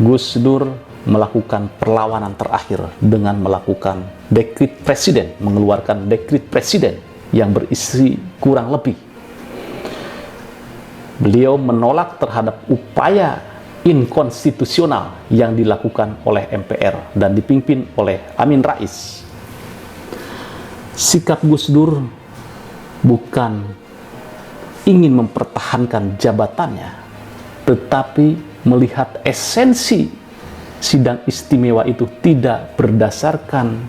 Gus Dur melakukan perlawanan terakhir dengan melakukan dekret presiden, mengeluarkan dekret presiden yang berisi kurang lebih. Beliau menolak terhadap upaya inkonstitusional yang dilakukan oleh MPR dan dipimpin oleh Amin Rais. Sikap Gus Dur bukan ingin mempertahankan jabatannya, tetapi melihat esensi sidang istimewa itu tidak berdasarkan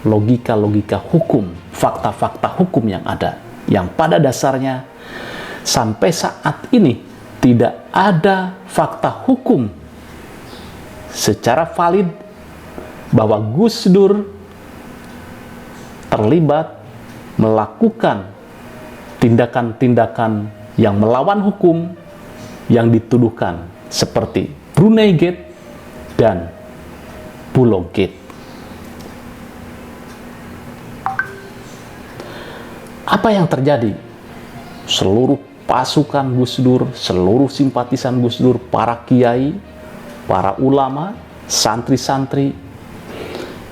logika-logika hukum, fakta-fakta hukum yang ada, yang pada dasarnya sampai saat ini tidak ada fakta hukum secara valid bahwa Gus Dur terlibat melakukan tindakan-tindakan yang melawan hukum yang dituduhkan seperti Brunei Gate dan Pulau Gate. Apa yang terjadi? Seluruh pasukan Gus Dur, seluruh simpatisan Gus Dur, para kiai, para ulama, santri-santri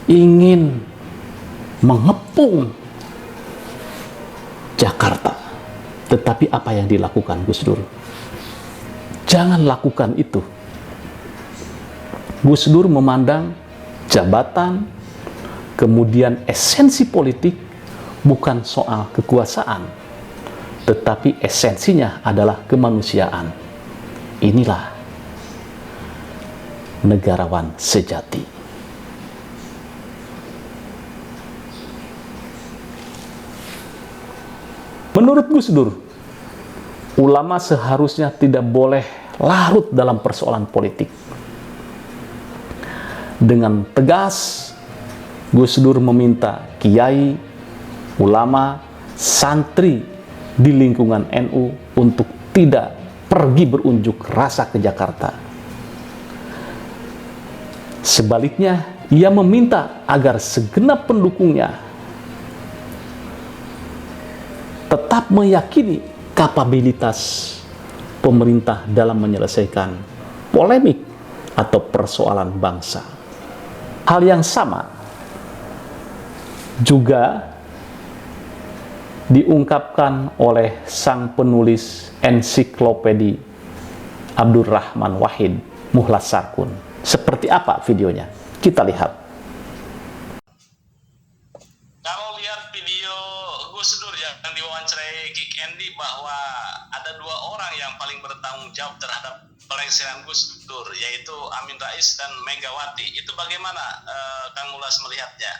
ingin mengepung Jakarta. Tetapi apa yang dilakukan Gus Dur? Jangan lakukan itu. Gus Dur memandang jabatan, kemudian esensi politik bukan soal kekuasaan, tetapi esensinya adalah kemanusiaan. Inilah negarawan sejati. Menurut Gus Dur, ulama seharusnya tidak boleh larut dalam persoalan politik. Dengan tegas, Gus Dur meminta kiai, ulama, santri di lingkungan NU untuk tidak pergi berunjuk rasa ke Jakarta. Sebaliknya, ia meminta agar segenap pendukungnya tetap meyakini kapabilitas pemerintah dalam menyelesaikan polemik atau persoalan bangsa. Hal yang sama juga diungkapkan oleh sang penulis ensiklopedi Abdurrahman Wahid Muhlas Sarkun. Seperti apa videonya? Kita lihat. Kalau lihat video Gus Dur yang diwawancarai Kick Andy bahwa ada dua orang yang paling bertanggung jawab terhadap pelengseran Gus Dur, yaitu Amin Rais dan Megawati. Itu bagaimana Kang Mulas melihatnya?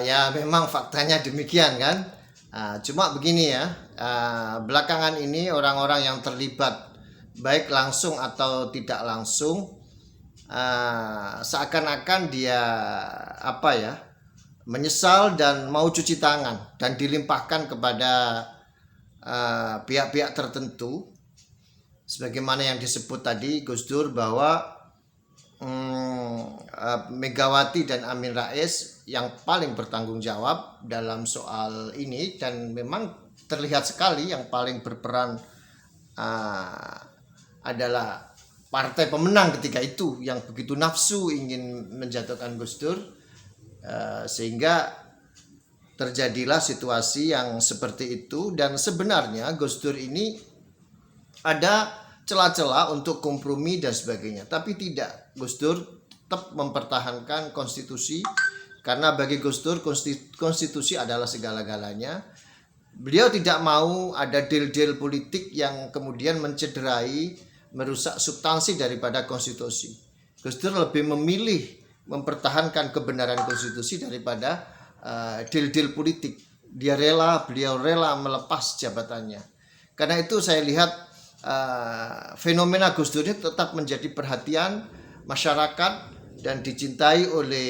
Ya memang faktanya demikian kan. Cuma begini ya, belakangan ini orang-orang yang terlibat baik langsung atau tidak langsung, seakan-akan dia menyesal dan mau cuci tangan dan dilimpahkan kepada pihak-pihak tertentu, sebagaimana yang disebut tadi Gus Dur bahwa Megawati dan Amin Rais yang paling bertanggung jawab dalam soal ini, dan memang terlihat sekali yang paling berperan adalah partai pemenang ketika itu yang begitu nafsu ingin menjatuhkan Gus Dur, sehingga terjadilah situasi yang seperti itu. Dan sebenarnya Gus Dur ini ada celah-celah untuk kompromi dan sebagainya, tapi tidak. Gus Dur tetap mempertahankan konstitusi, karena bagi Gus Dur konstitusi adalah segala-galanya. Beliau tidak mau ada deal-deal politik yang kemudian mencederai, merusak substansi daripada konstitusi. Gus Dur lebih memilih mempertahankan kebenaran konstitusi daripada deal-deal politik. Beliau rela melepas jabatannya. Karena itu saya lihat fenomena Gus Dur ini tetap menjadi perhatian masyarakat dan dicintai oleh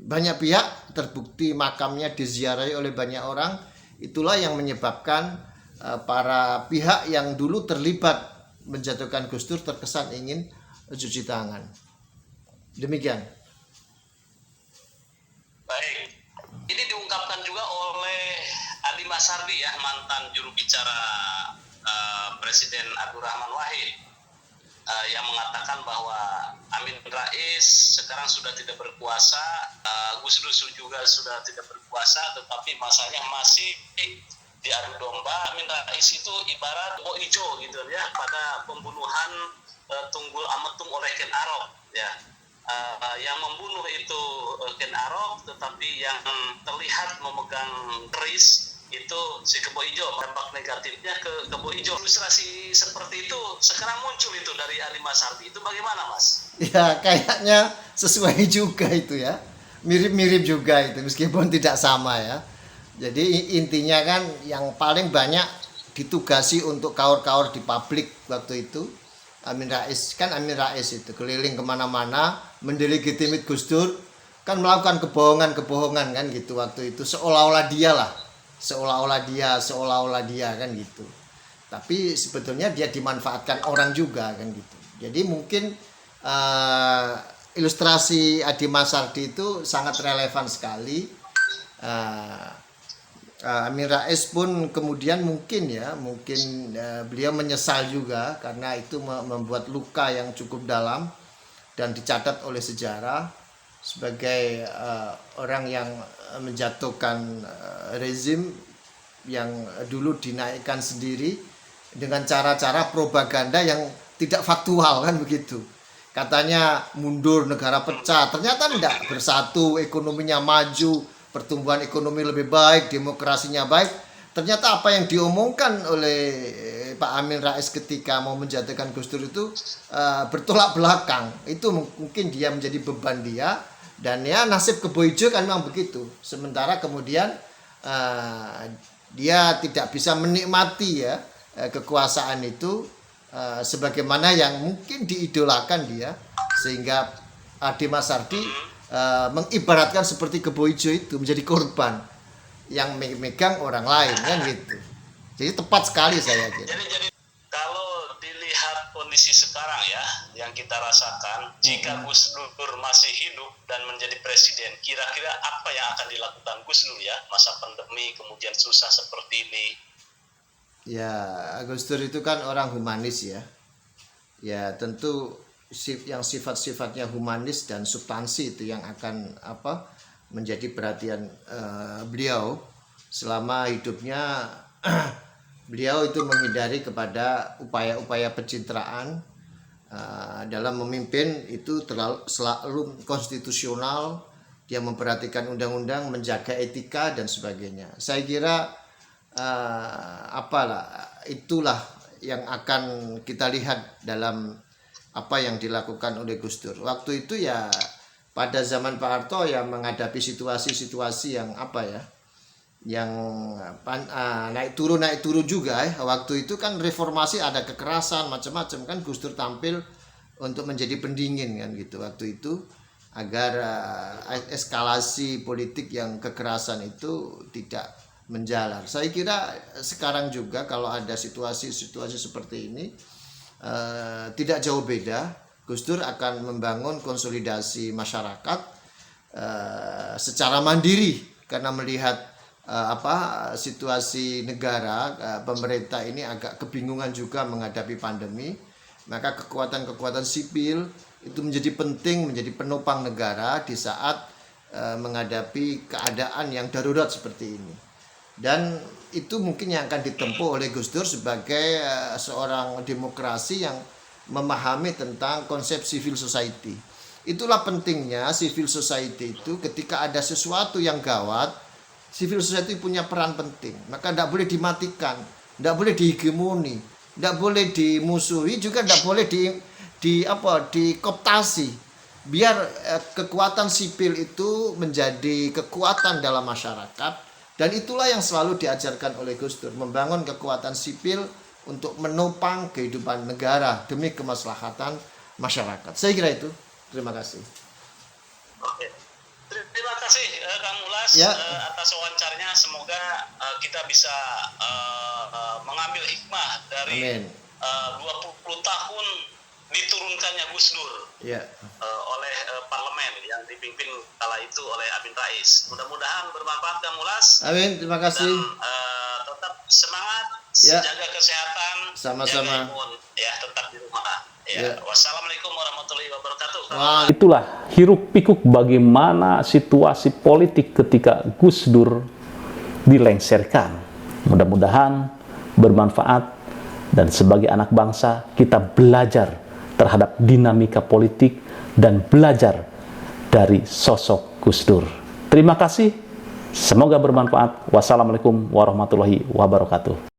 banyak pihak. Terbukti makamnya diziarahi oleh banyak orang. Itulah yang menyebabkan para pihak yang dulu terlibat menjatuhkan Gus Dur terkesan ingin cuci tangan. Demikian. Baik, ini diungkapkan juga oleh Adi Masardi ya, mantan juru bicara Presiden Abdurrahman Wahid. yang mengatakan bahwa Amin Rais sekarang sudah tidak berkuasa, Gus Dur juga sudah tidak berkuasa, tetapi masanya masih diadu domba. Amin Rais itu ibarat kebo ijo gitu ya pada pembunuhan Tunggul Ametung oleh Ken Arok ya. Yang membunuh itu Ken Arok, tetapi yang terlihat memegang keris itu si kebo ijo. Dampak negatifnya ke kebo ijo. Ilustrasi seperti itu sekarang muncul itu dari Ali Masardi. Itu bagaimana, Mas? Ya, kayaknya sesuai juga itu ya. Mirip-mirip juga itu, meskipun tidak sama ya. Jadi intinya kan yang paling banyak ditugasi untuk kaur-kaur di publik waktu itu Amin Rais itu keliling kemana-mana mendelegitimate Gus Dur, kan melakukan kebohongan kan gitu waktu itu, seolah-olah dia kan gitu. Tapi sebetulnya dia dimanfaatkan orang juga kan gitu. Jadi mungkin ilustrasi Adi Masardi itu sangat relevan sekali. Amin Rais pun kemudian mungkin beliau menyesal juga karena itu membuat luka yang cukup dalam dan dicatat oleh sejarah sebagai orang yang menjatuhkan rezim yang dulu dinaikkan sendiri dengan cara-cara propaganda yang tidak faktual kan begitu. Katanya mundur, negara pecah, ternyata tidak, bersatu, ekonominya maju, pertumbuhan ekonomi lebih baik, demokrasinya baik. Ternyata apa yang diomongkan oleh Pak Amin Rais ketika mau menjatuhkan Gus Dur itu bertolak belakang. Itu mungkin dia menjadi beban dia, dan ya nasib kebo ijo kan memang begitu. Sementara kemudian dia tidak bisa menikmati ya kekuasaan itu sebagaimana yang mungkin diidolakan dia, sehingga Adi Masardi mengibaratkan seperti kebo ijo itu menjadi korban yang megang orang lain kan gitu. Jadi tepat sekali saya kira. Jadi kalau dilihat kondisi sekarang ya yang kita rasakan, jika Gus Dur masih hidup dan menjadi presiden, kira-kira apa yang akan dilakukan Gus Dur ya masa pandemi kemudian susah seperti ini? Ya, Gus Dur itu kan orang humanis ya. Ya tentu yang sifat-sifatnya humanis dan substansi itu yang akan menjadi perhatian beliau selama hidupnya. Beliau itu menghindari kepada upaya-upaya pencitraan dalam memimpin itu selalu konstitusional. Dia memperhatikan undang-undang, menjaga etika dan sebagainya. Saya kira itulah yang akan kita lihat dalam apa yang dilakukan oleh Gus Dur. Waktu itu ya pada zaman Pak Harto ya menghadapi situasi-situasi yang yang naik turun juga ya. Waktu itu kan reformasi ada kekerasan macam-macam kan, Gus Dur tampil untuk menjadi pendingin kan gitu waktu itu, agar eskalasi politik yang kekerasan itu tidak menjalar. Saya kira sekarang juga kalau ada situasi seperti ini tidak jauh beda. Gus Dur akan membangun konsolidasi masyarakat secara mandiri karena melihat situasi negara, pemerintah ini agak kebingungan juga menghadapi pandemi. Maka kekuatan-kekuatan sipil itu menjadi penting, menjadi penopang negara di saat menghadapi keadaan yang darurat seperti ini. Dan itu mungkin yang akan ditempuh oleh Gus Dur sebagai seorang demokrasi yang memahami tentang konsep civil society. Itulah pentingnya civil society itu, ketika ada sesuatu yang gawat, civil society punya peran penting. Maka tidak boleh dimatikan, tidak boleh dihegemoni, tidak boleh dimusuhi, juga tidak boleh dikoptasi. Biar kekuatan sipil itu menjadi kekuatan dalam masyarakat. Dan itulah yang selalu diajarkan oleh Gus Dur, membangun kekuatan sipil untuk menopang kehidupan negara demi kemaslahatan masyarakat. Saya kira itu. Terima kasih. Oke. Terima kasih Kang Ulas atas wawancaranya. Semoga kita bisa mengambil hikmah dari 20 tahun diturunkannya Gus Dur oleh parlemen yang dipimpin kala itu oleh Amin Rais. Mudah-mudahan bermanfaat Kang Ulas. Amin, terima kasih. Dan tetap semangat, Ya. Jaga kesehatan, Sama-sama. jaga imun, ya tetap di rumah. Ya. Ya. Wassalamualaikum warahmatullahi wabarakatuh. Wah, Itulah hiruk pikuk bagaimana situasi politik ketika Gus Dur dilengsarkan. Mudah-mudahan bermanfaat dan sebagai anak bangsa kita belajar terhadap dinamika politik dan belajar dari sosok Gus Dur. Terima kasih, semoga bermanfaat. Wassalamualaikum warahmatullahi wabarakatuh.